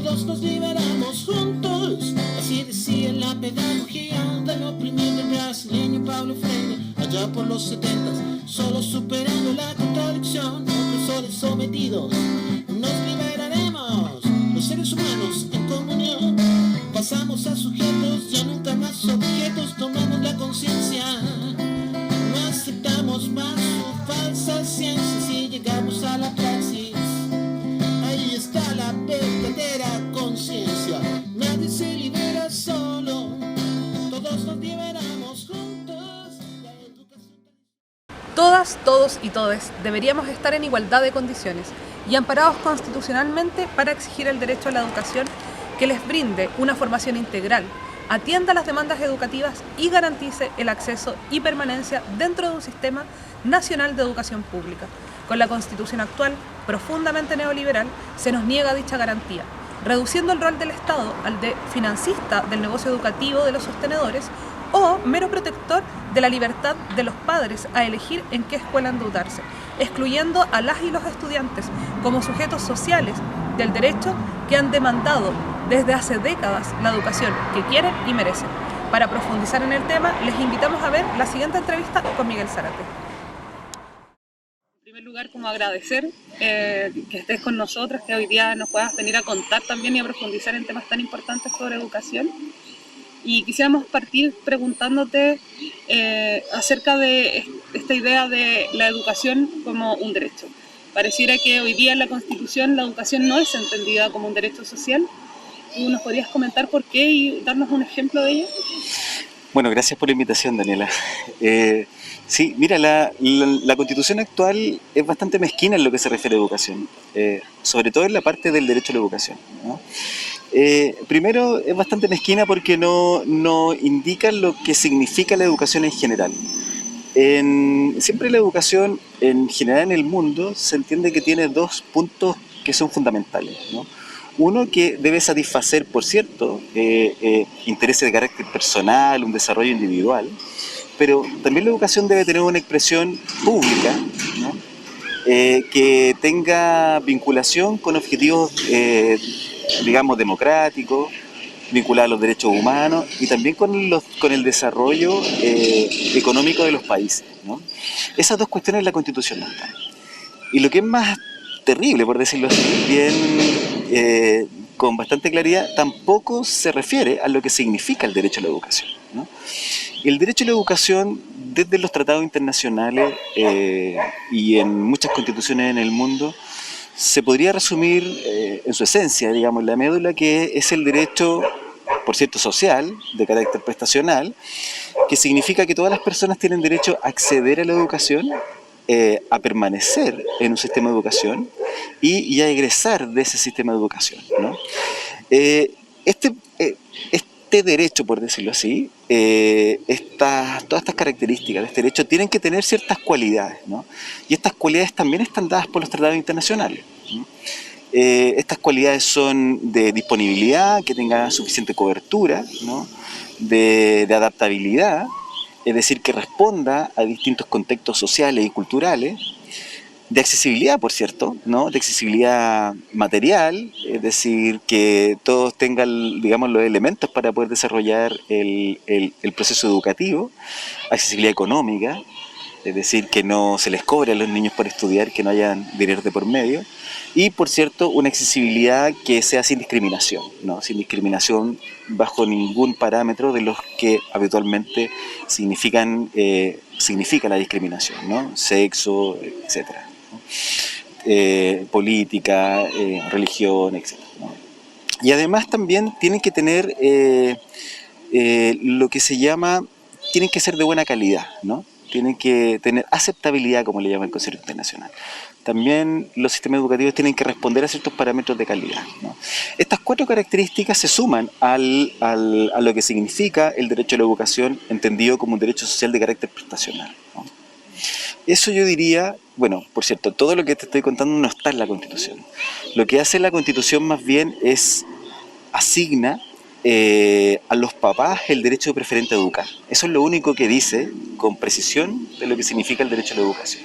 todos nos liberamos juntos. Así decía la pedagogía del oprimido brasileño Paulo Freire, allá por los 70, solo superando la contradicción, opresores sometidos. Nos liberaremos, los seres humanos en comunión. Pasamos a sujetos, ya nunca más objetos, tomamos la conciencia. No aceptamos más su falsa ciencia si llegamos a la praxis. Ahí está la verdadera conciencia. Nadie se libera solo, todos nos liberamos juntos. La educación... Todas, todos y todes deberíamos estar en igualdad de condiciones y amparados constitucionalmente para exigir el derecho a la educación que les brinde una formación integral, atienda las demandas educativas y garantice el acceso y permanencia dentro de un sistema nacional de educación pública. Con la Constitución actual, profundamente neoliberal, se nos niega dicha garantía, reduciendo el rol del Estado al de financista del negocio educativo de los sostenedores o mero protector de la libertad de los padres a elegir en qué escuela endeudarse, excluyendo a las y los estudiantes como sujetos sociales del derecho que han demandado desde hace décadas la educación que quieren y merecen. Para profundizar en el tema, les invitamos a ver la siguiente entrevista con Miguel Zárate. En primer lugar, como agradecer que estés con nosotros, que hoy día nos puedas venir a contar también y a profundizar en temas tan importantes sobre educación. Y quisiéramos partir preguntándote acerca de esta idea de la educación como un derecho. Pareciera que hoy día en la Constitución la educación no es entendida como un derecho social. ¿Tú nos podrías comentar por qué y darnos un ejemplo de ello? Bueno, gracias por la invitación, Daniela. Sí, mira, la Constitución actual es bastante mezquina en lo que se refiere a educación, sobre todo en la parte del derecho a la educación, ¿no? Primero, es bastante mezquina porque no indica lo que significa la educación en general. Siempre la educación en general en el mundo se entiende que tiene dos puntos que son fundamentales, ¿no? Uno, que debe satisfacer, por cierto, intereses de carácter personal, un desarrollo individual, pero también la educación debe tener una expresión pública, ¿no? Que tenga vinculación con objetivos, digamos, democráticos, vinculados a los derechos humanos y también con el desarrollo económico de los países, ¿no? Esas dos cuestiones la Constitución no están. Y lo que es más terrible, por decirlo así, bien, con bastante claridad, tampoco se refiere a lo que significa el derecho a la educación, ¿no? El derecho a la educación, desde los tratados internacionales y en muchas constituciones en el mundo, se podría resumir en su esencia, digamos, la médula, que es el derecho, por cierto, social, de carácter prestacional, que significa que todas las personas tienen derecho a acceder a la educación, a permanecer en un sistema de educación y a egresar de ese sistema de educación, ¿no? Este derecho, por decirlo así, todas estas características de este derecho tienen que tener ciertas cualidades, ¿no? Y estas cualidades también están dadas por los tratados internacionales, ¿no? Estas cualidades son de disponibilidad, que tenga suficiente cobertura, ¿no? De adaptabilidad, es decir, que responda a distintos contextos sociales y culturales, de accesibilidad, por cierto, ¿no? De accesibilidad material, es decir, que todos tengan, digamos, los elementos para poder desarrollar el proceso educativo, accesibilidad económica, es decir, que no se les cobre a los niños por estudiar, que no hayan dinero de por medio, y, por cierto, una accesibilidad que sea sin discriminación, ¿no? Sin discriminación bajo ningún parámetro de los que habitualmente significa la discriminación, ¿no? Sexo, etcétera, ¿no? Política, religión, etcétera, ¿no? Y además también tienen que tener lo que se llama, tienen que ser de buena calidad, ¿no? Tienen que tener aceptabilidad, como le llama el Consejo Internacional. También los sistemas educativos tienen que responder a ciertos parámetros de calidad, ¿no? Estas cuatro características se suman a lo que significa el derecho a la educación, entendido como un derecho social de carácter prestacional, ¿no? Eso yo diría, bueno, por cierto, todo lo que te estoy contando no está en la Constitución. Lo que hace la Constitución más bien es asigna a los papás el derecho preferente a educar. Eso es lo único que dice con precisión de lo que significa el derecho a la educación.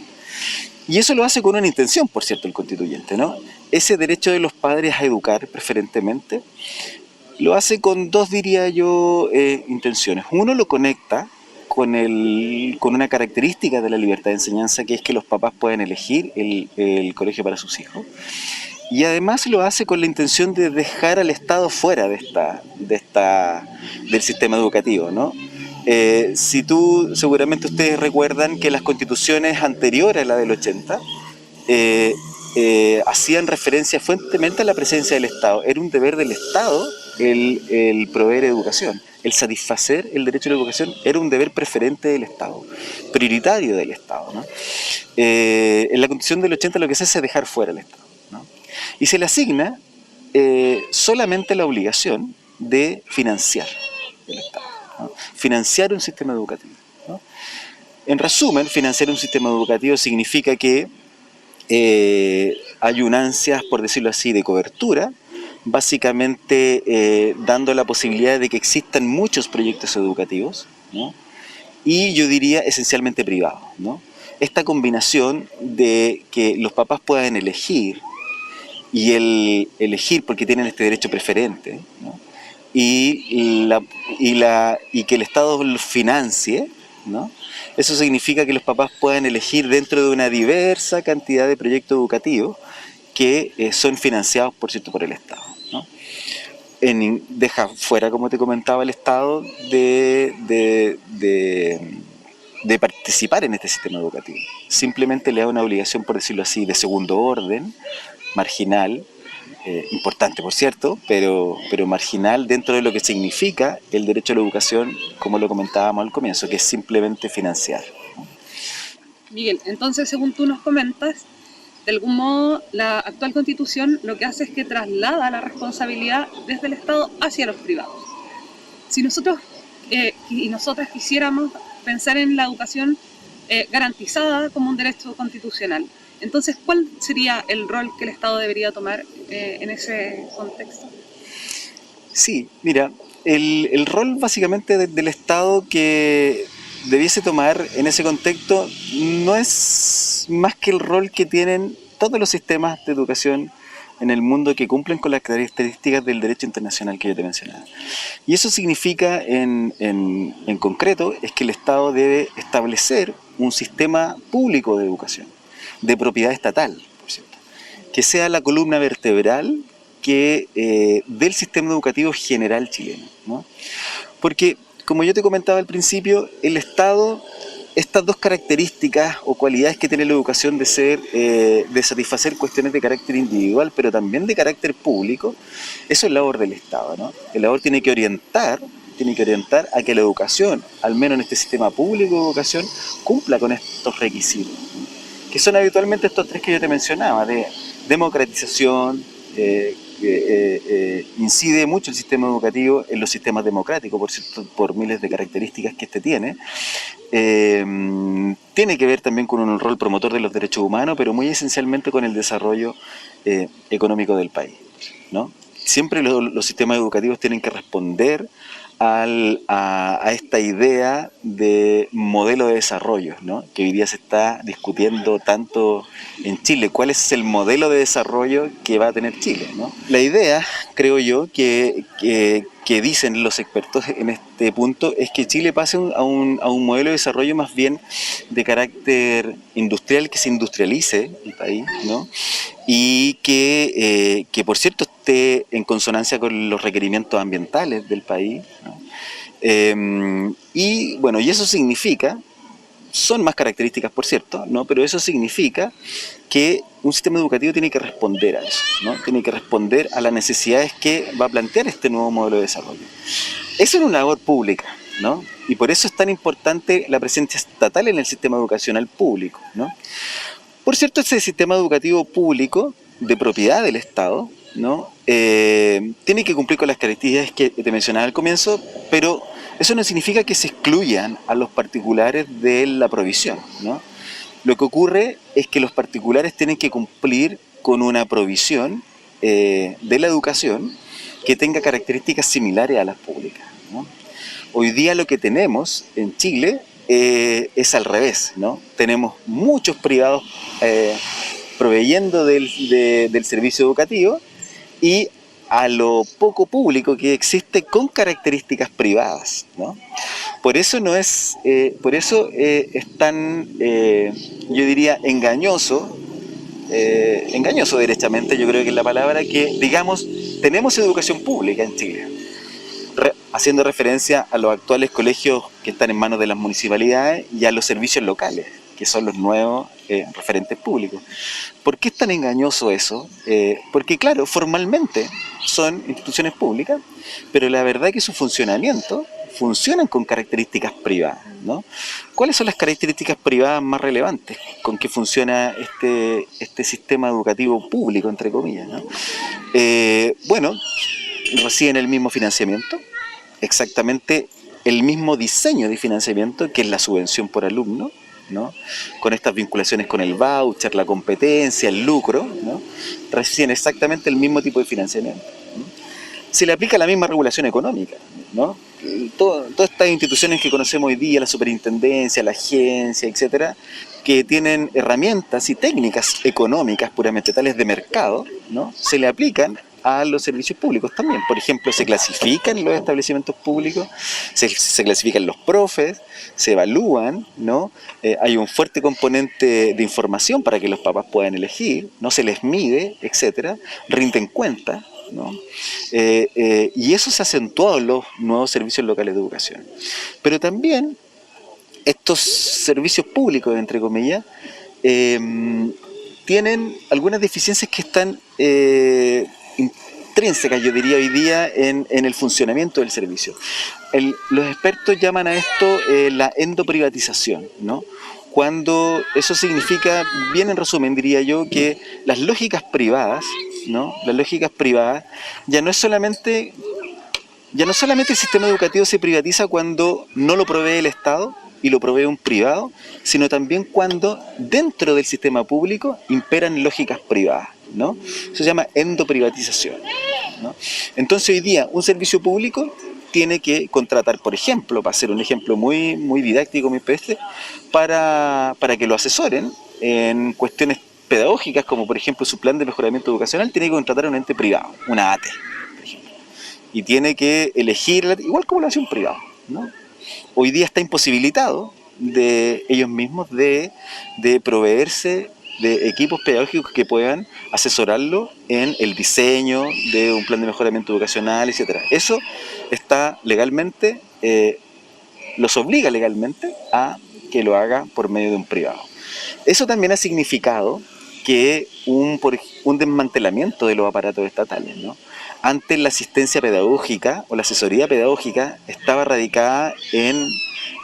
Y eso lo hace con una intención, por cierto, el constituyente, ¿no? ese derecho de los padres a educar preferentemente, lo hace con dos, diría yo, intenciones. Uno, lo conecta con una característica de la libertad de enseñanza, que es que los papás pueden elegir el colegio para sus hijos. Y además lo hace con la intención de dejar al Estado fuera del sistema educativo, ¿no? Seguramente ustedes recuerdan que las constituciones anteriores a la del 80 hacían referencia fuertemente a la presencia del Estado. Era un deber del Estado el proveer educación. El satisfacer el derecho a la educación era un deber preferente del Estado, prioritario del Estado, ¿no? En la Constitución del 80 lo que se hace es dejar fuera al Estado, ¿no? Y se le asigna solamente la obligación de financiar el Estado, ¿no? Financiar un sistema educativo, ¿no? En resumen, financiar un sistema educativo significa que hay un ansias, por decirlo así, de cobertura, básicamente dando la posibilidad de que existan muchos proyectos educativos, ¿no? Y yo diría esencialmente privados, ¿no? Esta combinación de que los papás puedan elegir, y el elegir porque tienen este derecho preferente, ¿no? y que el Estado los financie, ¿no? Eso significa que los papás puedan elegir dentro de una diversa cantidad de proyectos educativos que son financiados, por cierto, por el Estado, ¿no? Deja fuera, como te comentaba, el Estado de participar en este sistema educativo. Simplemente le da una obligación, por decirlo así, de segundo orden, marginal, importante por cierto, pero marginal dentro de lo que significa el derecho a la educación, como lo comentábamos al comienzo, que es simplemente financiar. Miguel, entonces según tú nos comentas, de algún modo la actual Constitución lo que hace es que traslada la responsabilidad desde el Estado hacia los privados. Si nosotros y nosotras quisiéramos pensar en la educación garantizada como un derecho constitucional, entonces, ¿cuál sería el rol que el Estado debería tomar en ese contexto? Sí, mira, el rol básicamente del Estado que debiese tomar en ese contexto no es más que el rol que tienen todos los sistemas de educación en el mundo que cumplen con las características del derecho internacional que yo te mencionaba. Y eso significa, en concreto, es que el Estado debe establecer un sistema público de educación, de propiedad estatal, por cierto, que sea la columna vertebral del sistema educativo general chileno, ¿no? Porque, como yo te comentaba al principio, el Estado, estas dos características o cualidades que tiene la educación de satisfacer cuestiones de carácter individual, pero también de carácter público, eso es labor del Estado, ¿no? El labor tiene que orientar a que la educación, al menos en este sistema público de educación, cumpla con estos requisitos, ¿no? Que son habitualmente estos tres que yo te mencionaba, de democratización, incide mucho el sistema educativo en los sistemas democráticos, por cierto, por miles de características que este tiene. Tiene que ver también con un rol promotor de los derechos humanos, pero muy esencialmente con el desarrollo económico del país, ¿no? Siempre los sistemas educativos tienen que responder a esta idea de modelo de desarrollo, ¿no? Que hoy día se está discutiendo tanto en Chile. ¿Cuál es el modelo de desarrollo que va a tener Chile, ¿no? La idea, creo yo, que dicen los expertos en este punto es que Chile pase a un modelo de desarrollo más bien de carácter industrial, que se industrialice el país, ¿no? Y que por cierto esté en consonancia con los requerimientos ambientales del país, ¿no? Y bueno, y eso significa, son más características por cierto, ¿no? Pero eso significa que un sistema educativo tiene que responder a eso, ¿no? Tiene que responder a las necesidades que va a plantear este nuevo modelo de desarrollo. Eso es una labor pública, ¿no? Y por eso es tan importante la presencia estatal en el sistema educacional público, ¿no? Por cierto, ese sistema educativo público de propiedad del Estado, ¿no? Tiene que cumplir con las características que te mencionaba al comienzo, pero eso no significa que se excluyan a los particulares de la provisión, ¿no? Lo que ocurre es que los particulares tienen que cumplir con una provisión de la educación que tenga características similares a las públicas, ¿no? Hoy día lo que tenemos en Chile es al revés, ¿no? Tenemos muchos privados proveyendo del servicio educativo, y a lo poco público que existe con características privadas, ¿no? Por eso es tan, yo diría, engañoso derechamente, yo creo que es la palabra, que digamos, tenemos educación pública en Chile, haciendo referencia a los actuales colegios que están en manos de las municipalidades y a los servicios locales, que son los nuevos referentes públicos. ¿Por qué es tan engañoso eso? Porque claro, formalmente son instituciones públicas, pero la verdad es que su funcionamiento funcionan con características privadas, ¿no? ¿Cuáles son las características privadas más relevantes con que funciona este sistema educativo público, entre comillas, ¿no? Bueno, reciben el mismo financiamiento, exactamente el mismo diseño de financiamiento, que es la subvención por alumno, ¿no? Con estas vinculaciones con el voucher, la competencia, el lucro, ¿no? Reciben exactamente el mismo tipo de financiamiento, ¿no? Se le aplica la misma regulación económica, ¿no? Todas estas instituciones que conocemos hoy día, la superintendencia, la agencia, etcétera, que tienen herramientas y técnicas económicas puramente tales de mercado, ¿no? Se le aplican a los servicios públicos también. Por ejemplo, se clasifican los establecimientos públicos, se clasifican los profes, se evalúan, ¿no? Hay un fuerte componente de información para que los papás puedan elegir, no se les mide, etcétera, rinden cuenta, ¿no? Y eso se ha acentuado en los nuevos servicios locales de educación. Pero también estos servicios públicos, entre comillas, tienen algunas deficiencias que están intrínsecas, yo diría hoy día, en el funcionamiento del servicio. Los expertos llaman a esto la endoprivatización, ¿no? Cuando eso significa, bien en resumen diría yo, que las lógicas privadas, ¿no? Las lógicas privadas ya no solamente el sistema educativo se privatiza cuando no lo provee el Estado y lo provee un privado, sino también cuando dentro del sistema público imperan lógicas privadas, ¿no? Eso se llama endoprivatización, ¿no? Entonces hoy día un servicio público tiene que contratar, por ejemplo, para hacer un ejemplo muy, muy didáctico, muy pedestre, para que lo asesoren en cuestiones pedagógicas, como por ejemplo su plan de mejoramiento educacional, tiene que contratar a un ente privado, una ATE, por ejemplo, y tiene que elegir, igual como lo hace un privado, ¿no? Hoy día está imposibilitado de ellos mismos de proveerse de equipos pedagógicos que puedan asesorarlo en el diseño de un plan de mejoramiento educacional, etc. Eso está legalmente, los obliga legalmente a que lo haga por medio de un privado. Eso también ha significado que un desmantelamiento de los aparatos estatales, ¿no? Antes la asistencia pedagógica o la asesoría pedagógica estaba radicada en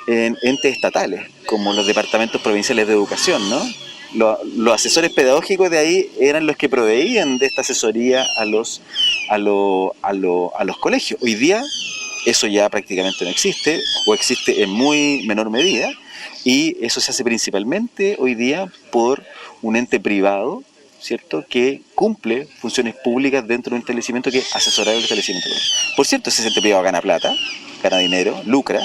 entes estatales, como los departamentos provinciales de educación, ¿no? Los asesores pedagógicos de ahí eran los que proveían de esta asesoría a los colegios. Hoy día eso ya prácticamente no existe, o existe en muy menor medida, y eso se hace principalmente hoy día por un ente privado, ¿cierto?, que cumple funciones públicas dentro de un establecimiento, que asesorar el establecimiento. Por cierto, ese ente privado gana plata, gana dinero, lucra,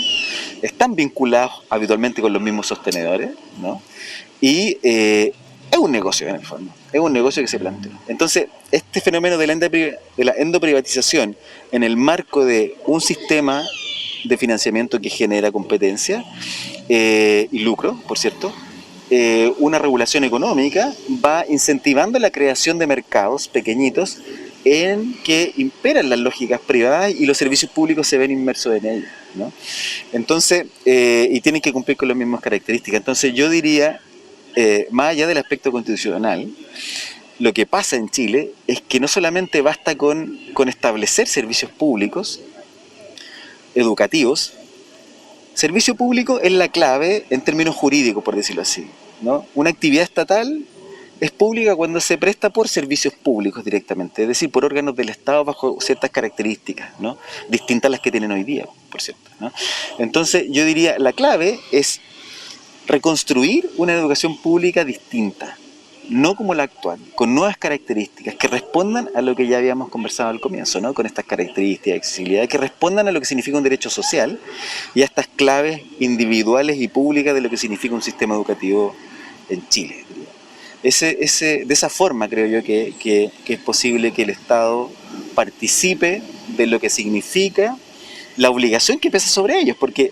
están vinculados habitualmente con los mismos sostenedores, ¿no? Y es un negocio en el fondo, es un negocio que se plantea. Entonces, este fenómeno de la endoprivatización en el marco de un sistema de financiamiento que genera competencia y lucro, por cierto, una regulación económica va incentivando la creación de mercados pequeñitos en que imperan las lógicas privadas y los servicios públicos se ven inmersos en ellas, ¿no? Entonces, y tienen que cumplir con las mismas características. Entonces yo diría, más allá del aspecto constitucional, lo que pasa en Chile es que no solamente basta con establecer servicios públicos educativos. Servicio público es la clave en términos jurídicos, por decirlo así, ¿no? Una actividad estatal es pública cuando se presta por servicios públicos directamente, es decir, por órganos del Estado bajo ciertas características, ¿no? Distintas a las que tienen hoy día, por cierto, ¿no? Entonces yo diría, la clave es reconstruir una educación pública distinta, no como la actual, con nuevas características que respondan a lo que ya habíamos conversado al comienzo, ¿no? Con estas características de accesibilidad, que respondan a lo que significa un derecho social y a estas claves individuales y públicas de lo que significa un sistema educativo en Chile. De esa forma creo yo que es posible que el Estado participe de lo que significa la obligación que pesa sobre ellos, porque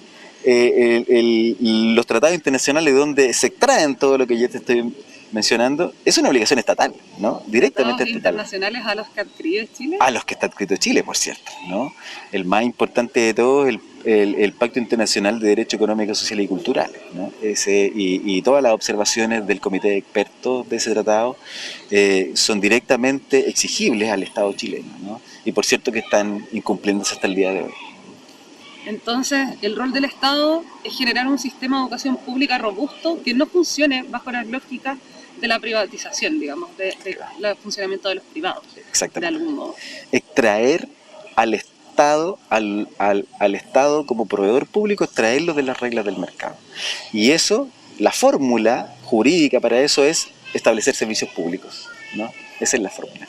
los tratados internacionales donde se extraen todo lo que yo te estoy mencionando es una obligación estatal, ¿no? Directamente ¿Tratados estatal. internacionales a los que ha adquirido Chile? A los que está adscrito Chile, por cierto, ¿no? El más importante de todos es el Pacto Internacional de Derecho Económico, Social y Cultural, ¿no? Y todas las observaciones del comité de expertos de ese tratado son directamente exigibles al Estado chileno, ¿no? Y por cierto que están incumpliéndose hasta el día de hoy. Entonces, el rol del Estado es generar un sistema de educación pública robusto que no funcione bajo las lógicas de la privatización, digamos, del funcionamiento de los privados, Exactamente. de algún modo. Extraer al Estado, al Estado como proveedor público, extraerlo de las reglas del mercado. Y eso, la fórmula jurídica para eso es establecer servicios públicos, ¿no? Esa es la fórmula.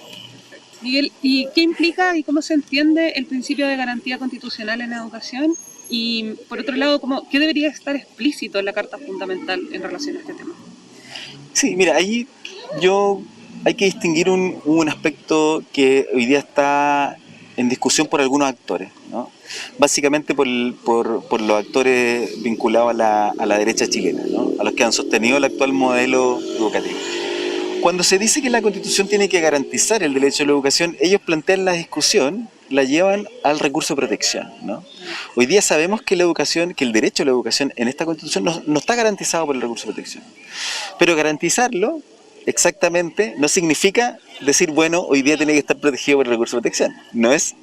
Miguel, ¿y qué implica y cómo se entiende el principio de garantía constitucional en la educación? Y por otro lado, ¿qué debería estar explícito en la Carta Fundamental en relación a este tema? Sí, mira, ahí hay que distinguir un aspecto que hoy día está en discusión por algunos actores, ¿no? Básicamente por los actores vinculados a la derecha chilena, ¿no? A los que han sostenido el actual modelo educativo. Cuando se dice que la Constitución tiene que garantizar el derecho a la educación, ellos plantean la discusión, la llevan al recurso de protección, ¿no? Hoy día sabemos que la educación, que el derecho a la educación en esta Constitución no está garantizado por el recurso de protección. Pero garantizarlo exactamente no significa decir, bueno, hoy día tiene que estar protegido por el recurso de protección. No es,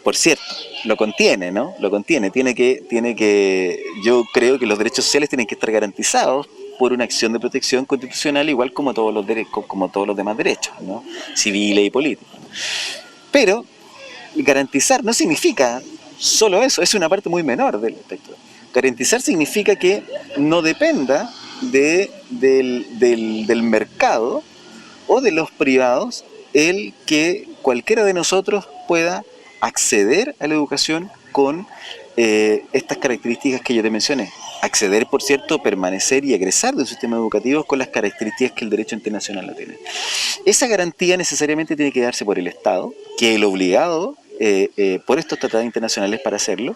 por cierto, lo contiene, ¿no? Lo contiene, yo creo que los derechos sociales tienen que estar garantizados por una acción de protección constitucional, igual como todos los demás derechos, ¿no? Civiles y políticos. Pero garantizar no significa solo eso, es una parte muy menor del aspecto. Garantizar significa que no dependa del mercado o de los privados el que cualquiera de nosotros pueda acceder a la educación con estas características que yo te mencioné. Acceder, por cierto, permanecer y egresar del sistema educativo con las características que el derecho internacional la tiene. Esa garantía necesariamente tiene que darse por el Estado, que el obligado por estos tratados internacionales para hacerlo,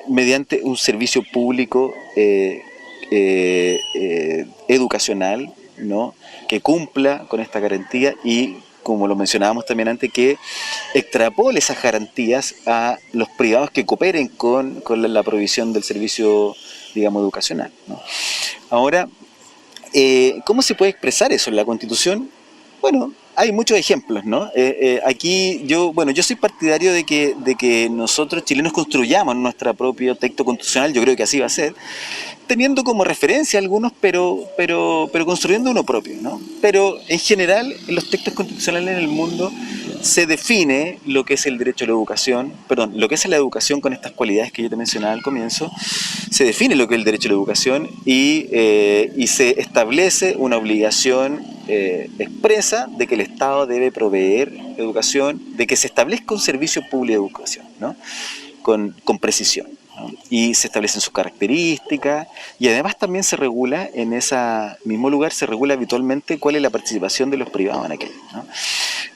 mediante un servicio público educacional, ¿no? Que cumpla con esta garantía y, como lo mencionábamos también antes, que extrapole esas garantías a los privados que cooperen con la provisión del servicio, digamos, educacional, ¿no? Ahora, ¿cómo se puede expresar eso en la Constitución? Bueno, hay muchos ejemplos, ¿no? Aquí yo soy partidario de que nosotros chilenos construyamos nuestro propio texto constitucional. Yo creo que así va a ser, teniendo como referencia algunos, pero construyendo uno propio, ¿no? Pero en general, en los textos constitucionales en el mundo se define lo que es el derecho a la educación, lo que es la educación con estas cualidades que yo te mencionaba al comienzo. Se define lo que es el derecho a la educación y se establece una obligación expresa de que el Estado debe proveer educación, de que se establezca un servicio público de educación, ¿no? Con precisión, ¿no? Y se establecen sus características y además también se regula, en ese mismo lugar se regula habitualmente cuál es la participación de los privados en aquello, ¿no?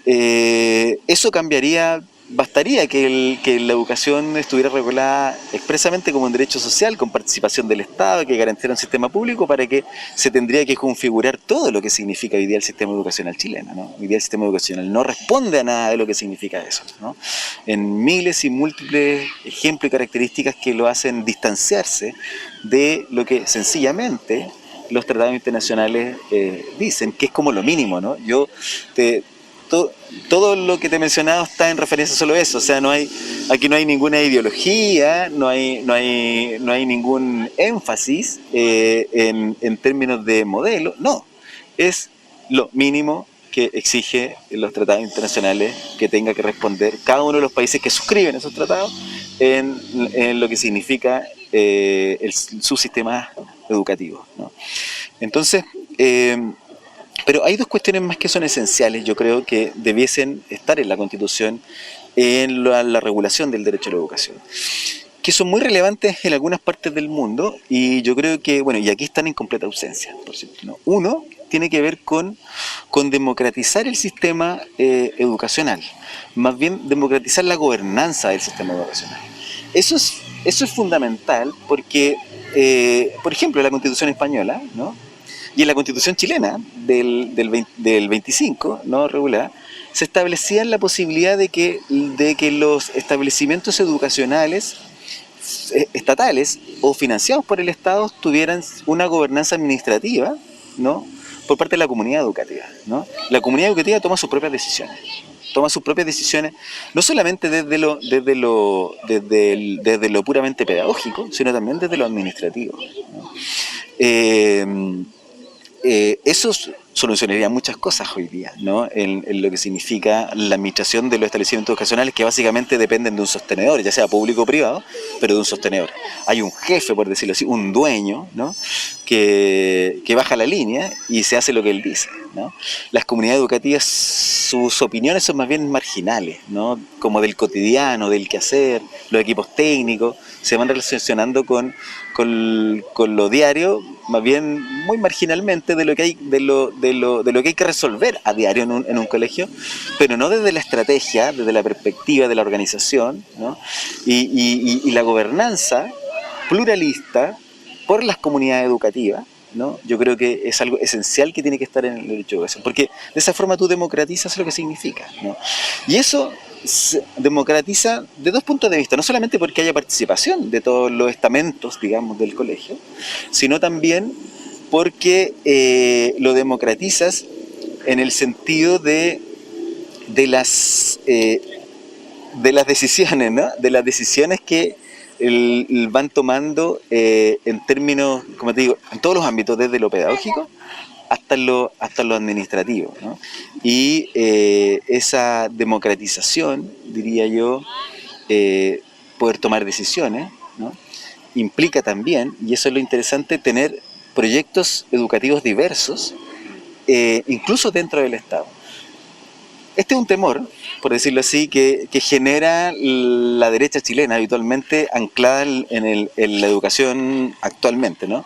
Eso cambiaría, bastaría que la educación estuviera regulada expresamente como un derecho social, con participación del Estado, que garantizara un sistema público, para que se tendría que configurar todo lo que significa hoy día el sistema educacional chileno, ¿no? Hoy día el sistema educacional no responde a nada de lo que significa eso, ¿no? En miles y múltiples ejemplos y características que lo hacen distanciarse de lo que sencillamente los tratados internacionales dicen, que es como lo mínimo, ¿no? Todo lo que te he mencionado está en referencia solo a eso, o sea, aquí no hay ninguna ideología, no hay ningún énfasis en términos de modelo, no, es lo mínimo que exige los tratados internacionales que tenga que responder cada uno de los países que suscriben esos tratados en lo que significa su sistema educativo, ¿no? Entonces, pero hay dos cuestiones más que son esenciales, yo creo que debiesen estar en la Constitución, en la regulación del derecho a la educación. que son muy relevantes en algunas partes del mundo y yo creo que, bueno, y aquí están en completa ausencia, por cierto, ¿no? Uno tiene que ver con democratizar el sistema educacional, más bien democratizar la gobernanza del sistema educacional. Eso es fundamental porque, por ejemplo, en la Constitución española, ¿no? Y en la Constitución chilena del 25, ¿no? Regular, se establecía la posibilidad de que los establecimientos educacionales estatales o financiados por el Estado tuvieran una gobernanza administrativa, ¿no? Por parte de la comunidad educativa, ¿no? La comunidad educativa toma sus propias decisiones, no solamente desde lo puramente pedagógico, sino también desde lo administrativo, ¿no? Eso solucionaría muchas cosas hoy día, ¿no? En lo que significa la administración de los establecimientos educacionales, que básicamente dependen de un sostenedor, ya sea público o privado, pero de un sostenedor. Hay un jefe, por decirlo así, un dueño, ¿no? que baja la línea y se hace lo que él dice, ¿no? Las comunidades educativas, sus opiniones son más bien marginales, ¿no? Como del cotidiano, del quehacer, los equipos técnicos se van relacionando con lo diario, más bien muy marginalmente de lo que hay que resolver a diario en un colegio, pero no desde la estrategia, desde la perspectiva de la organización, ¿no? Y la gobernanza pluralista por las comunidades educativas, ¿no? Yo creo que es algo esencial que tiene que estar en el derecho de educación, porque de esa forma tú democratizas lo que significa, ¿no? Y eso se democratiza de dos puntos de vista, no solamente porque haya participación de todos los estamentos, digamos, del colegio, sino también porque lo democratizas en el sentido de las decisiones, ¿no? De las decisiones que van tomando en términos, como te digo, en todos los ámbitos, desde lo pedagógico hasta lo administrativo, ¿no? Y esa democratización, diría yo, poder tomar decisiones, ¿no? Implica también, y eso es lo interesante, tener proyectos educativos diversos, incluso dentro del Estado. Este es un temor, por decirlo así, que genera la derecha chilena habitualmente anclada en la educación actualmente, ¿no?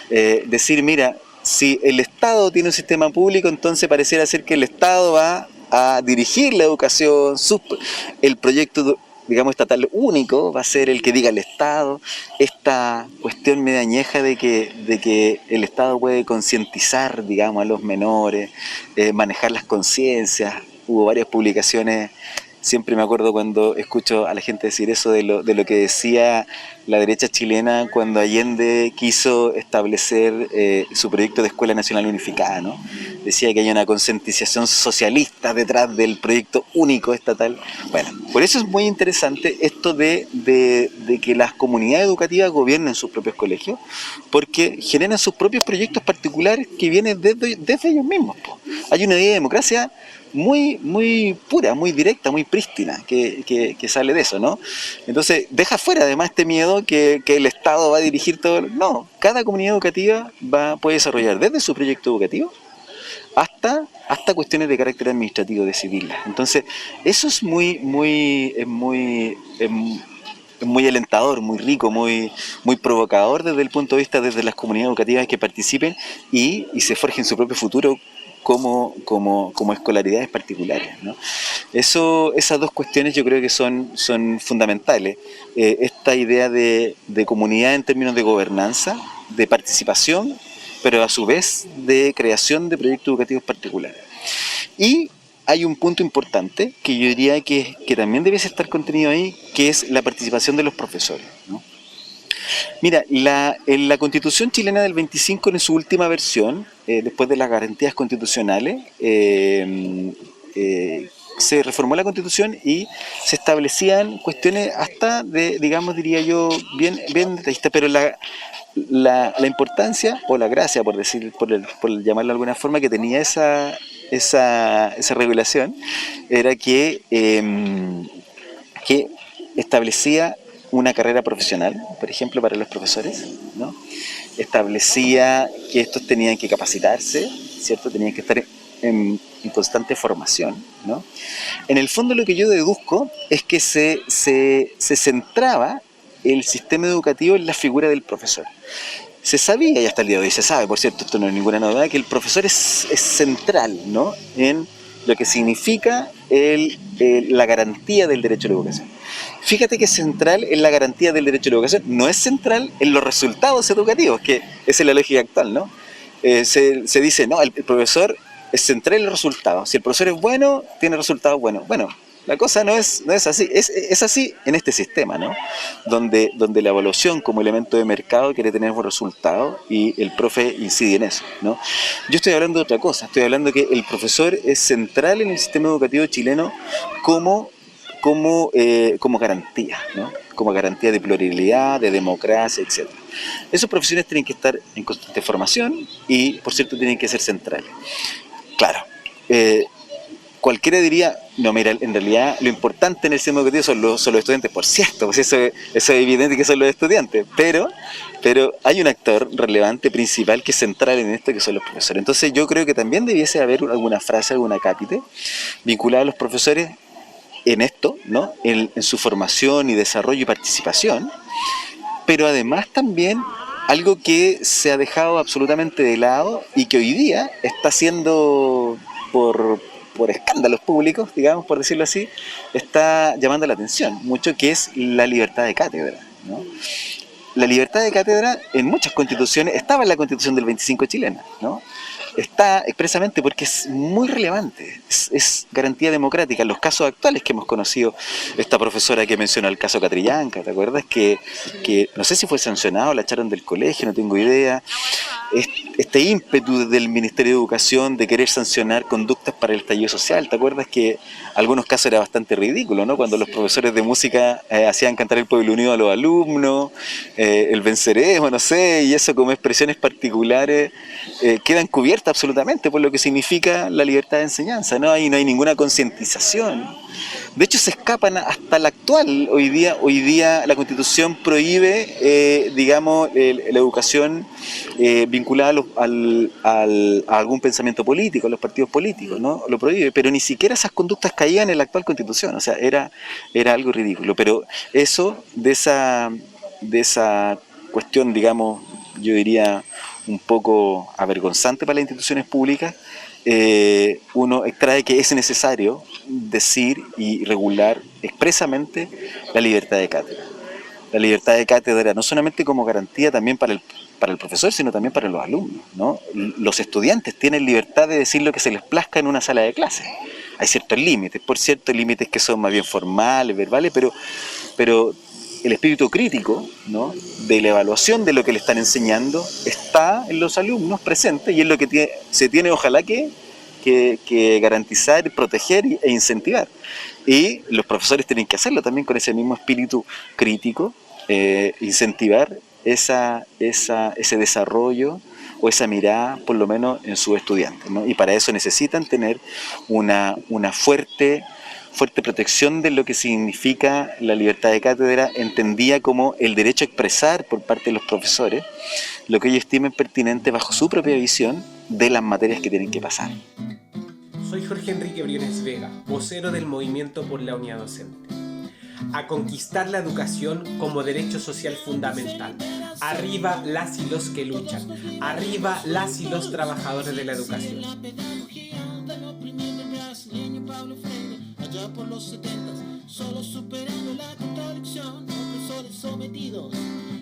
Decir, mira, si el Estado tiene un sistema público, entonces pareciera ser que el Estado va a dirigir la educación, el proyecto, digamos, estatal único va a ser el que diga el Estado. Esta cuestión media añeja de que el Estado puede concientizar, digamos, a los menores, manejar las conciencias. Hubo varias publicaciones, siempre me acuerdo cuando escucho a la gente decir eso de lo que decía la derecha chilena cuando Allende quiso establecer su proyecto de Escuela Nacional Unificada, ¿no? Decía que hay una concientización socialista detrás del proyecto único estatal. Bueno, por eso es muy interesante esto de que las comunidades educativas gobiernen sus propios colegios, porque generan sus propios proyectos particulares que vienen desde ellos mismos, po. Hay una idea de democracia muy pura, muy directa, muy prístina, que sale de eso, ¿no? Entonces, deja fuera además este miedo que el Estado va a dirigir todo. No, cada comunidad educativa puede desarrollar desde su proyecto educativo hasta cuestiones de carácter administrativo, decidirlas. Entonces, eso es muy alentador, muy rico, muy provocador desde el punto de vista desde las comunidades educativas que participen y se forjen su propio futuro como escolaridades particulares, ¿no? Esas dos cuestiones yo creo que son fundamentales. Esta idea de comunidad en términos de gobernanza, de participación, pero a su vez de creación de proyectos educativos particulares. Y hay un punto importante que yo diría que también debiese estar contenido ahí, que es la participación de los profesores, ¿no? Mira, en la Constitución chilena del 25, en su última versión, después de las garantías constitucionales, se reformó la Constitución y se establecían cuestiones hasta digamos, diría yo, bien detallistas, pero la importancia o la gracia, por llamarlo de alguna forma, que tenía esa regulación era que establecía una carrera profesional, por ejemplo, para los profesores, ¿no? Establecía que estos tenían que capacitarse, ¿cierto? Tenían que estar en constante formación, ¿no? En el fondo lo que yo deduzco es que se centraba el sistema educativo en la figura del profesor. Se sabía, y hasta el día de hoy se sabe, por cierto, esto no es ninguna novedad, que el profesor es central, ¿no?, en lo que significa la garantía del derecho a la educación. Fíjate que es central en la garantía del derecho a la educación, no es central en los resultados educativos, que esa es la lógica actual, ¿no? Se dice, no, el profesor es central en los resultados. Si el profesor es bueno, tiene resultados buenos. Bueno, la cosa no es así. Es así en este sistema, ¿no? Donde la evaluación como elemento de mercado quiere tener buenos resultados y el profe incide en eso, ¿no? Yo estoy hablando de otra cosa. Estoy hablando que el profesor es central en el sistema educativo chileno como garantía, ¿no? Como garantía de pluralidad, de democracia, etc. Esos profesores tienen que estar en constante formación y, por cierto, tienen que ser centrales. Claro, cualquiera diría, no, mira, en realidad lo importante en el sistema educativo son los estudiantes, por cierto, pues eso es evidente que son los estudiantes, pero hay un actor relevante, principal, que es central en esto, que son los profesores. Entonces yo creo que también debiese haber alguna frase, alguna cápite vinculada a los profesores en esto, ¿no?, en su formación y desarrollo y participación, pero además también algo que se ha dejado absolutamente de lado y que hoy día está siendo, por escándalos públicos, digamos, por decirlo así, está llamando la atención mucho, que es la libertad de cátedra, ¿no? La libertad de cátedra en muchas constituciones, estaba en la Constitución del 25 chilena, ¿no? Está expresamente porque es muy relevante, es garantía democrática. Los casos actuales que hemos conocido, esta profesora que mencionó el caso Catrillanca, ¿te acuerdas? Que no sé si fue sancionado, la echaron del colegio, no tengo idea. Este ímpetu del Ministerio de Educación de querer sancionar conductas para el estallido social, ¿te acuerdas que algunos casos era bastante ridículo, ¿no? Cuando los profesores de música hacían cantar el Pueblo Unido a los alumnos, el venceremos, no sé, y eso como expresiones particulares quedan cubiertas absolutamente por lo que significa la libertad de enseñanza, ¿no? Ahí no hay ninguna concientización. De hecho, se escapan hasta la actual. Hoy día la Constitución prohíbe, digamos, la educación vinculada a algún pensamiento político, a los partidos políticos, ¿no? Lo prohíbe, pero ni siquiera esas conductas caían en la actual Constitución. O sea, era algo ridículo. Pero eso, de esa cuestión, digamos, yo diría un poco avergonzante para las instituciones públicas, uno extrae que es necesario decir y regular expresamente la libertad de cátedra. La libertad de cátedra no solamente como garantía también para el profesor, sino también para los alumnos, ¿no? Los estudiantes tienen libertad de decir lo que se les plazca en una sala de clases. Hay ciertos límites, por cierto, límites que son más bien formales, verbales, pero el espíritu crítico, ¿no?, de la evaluación de lo que le están enseñando está en los alumnos presentes y es lo que se tiene, ojalá que garantizar, proteger e incentivar. Y los profesores tienen que hacerlo también con ese mismo espíritu crítico, incentivar ese desarrollo o esa mirada, por lo menos en sus estudiantes, ¿no? Y para eso necesitan tener una fuerte protección de lo que significa la libertad de cátedra, entendida como el derecho a expresar por parte de los profesores lo que ellos estimen pertinente bajo su propia visión de las materias que tienen que pasar. Soy Jorge Enrique Briones Vega, vocero del Movimiento por la Unidad Docente. A conquistar la educación como derecho social fundamental. Arriba las y los que luchan. Arriba las y los trabajadores de la educación. Allá por los 70, solo superando la contradicción, opresores sometidos,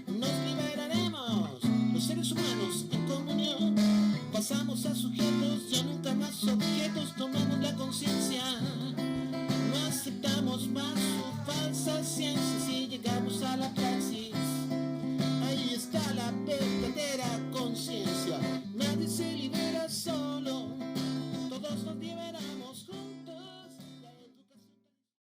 nos liberaremos, los seres humanos en comunión, pasamos a sujetos, ya nunca más objetos, tomamos la conciencia, no aceptamos más su falsa ciencia.